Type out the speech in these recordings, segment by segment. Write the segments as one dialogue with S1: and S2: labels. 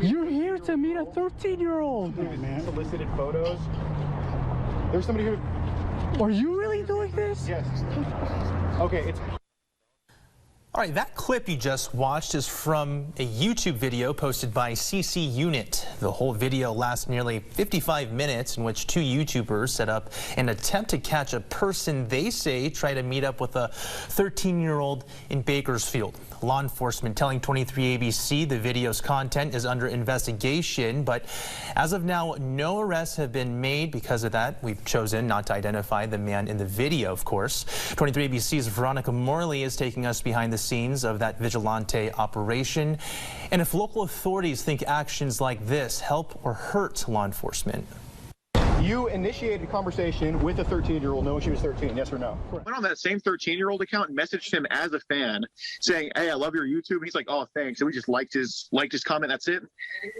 S1: You're here to meet a 13-year-old.
S2: Man. Solicited photos. There's somebody here.
S1: Are you really doing this?
S2: Yes. Okay, it's...
S3: All right, that clip you just watched is from a YouTube video posted by CC Unit. The whole video lasts nearly 55 minutes, in which two YouTubers set up an attempt to catch a person they say tried to meet up with a 13-year-old in Bakersfield. Law enforcement telling 23 ABC the video's content is under investigation, but as of now, no arrests have been made. Because of that, we've chosen not to identify the man in the video, of course. 23 ABC's Veronica Morley is taking us behind the scenes of that vigilante operation. And if local authorities think actions like this help or hurt law enforcement.
S2: You initiated a conversation with a 13-year-old knowing she was 13, yes or no?
S4: Went on that same 13-year-old account and messaged him as a fan saying, hey, I love your YouTube. And he's like, oh, thanks. And we just liked his comment. That's it.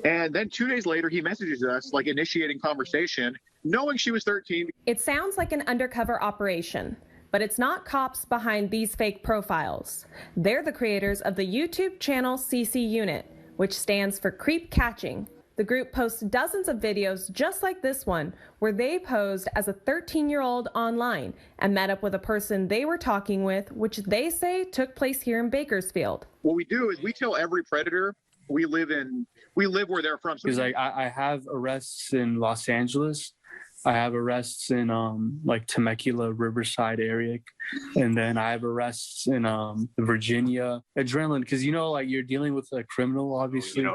S4: And then 2 days later, he messages us, like, initiating conversation, knowing she was 13.
S5: It sounds like an undercover operation, but it's not cops behind these fake profiles. They're the creators of the YouTube channel CC Unit, which stands for Creep Catching. The group posts dozens of videos just like this one, where they posed as a 13-year-old online and met up with a person they were talking with, which they say took place here in Bakersfield.
S4: What we do is we tell every predator we live where they're from.
S6: Because I have arrests in Los Angeles. I have arrests in like Temecula, Riverside area, and then I have arrests in Virginia. Adrenaline, because like you're dealing with a criminal, obviously.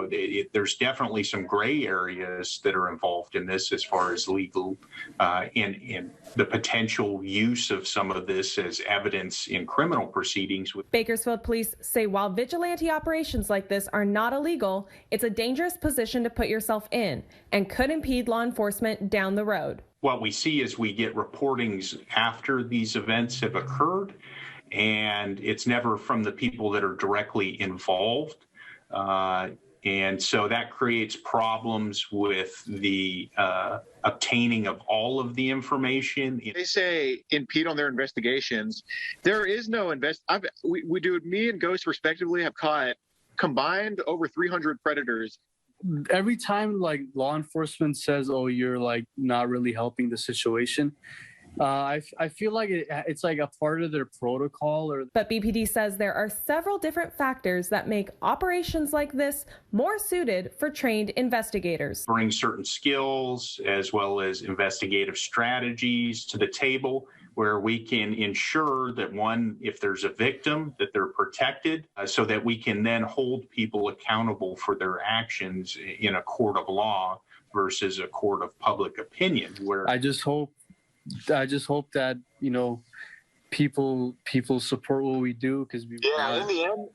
S7: There's definitely some gray areas that are involved in this as far as legal and the potential use of some of this as evidence in criminal proceedings.
S5: Bakersfield police say while vigilante operations like this are not illegal, it's a dangerous position to put yourself in and could impede law enforcement down the road.
S7: What we see is we get reportings after these events have occurred, and it's never from the people that are directly involved. And so that creates problems with the obtaining of all of the information.
S4: They say impede on their investigations. There is no me and Ghost respectively have caught combined over 300 predators.
S6: Every time like law enforcement says, oh, you're like not really helping the situation, I feel like it's like a part of their protocol.
S5: But BPD says there are several different factors that make operations like this more suited for trained investigators.
S7: Bring certain skills as well as investigative strategies to the table, where we can ensure that, one, if there's a victim, that they're protected, so that we can then hold people accountable for their actions in a court of law versus a court of public opinion. Where
S6: I just hope that people support what we do, because
S4: in the end.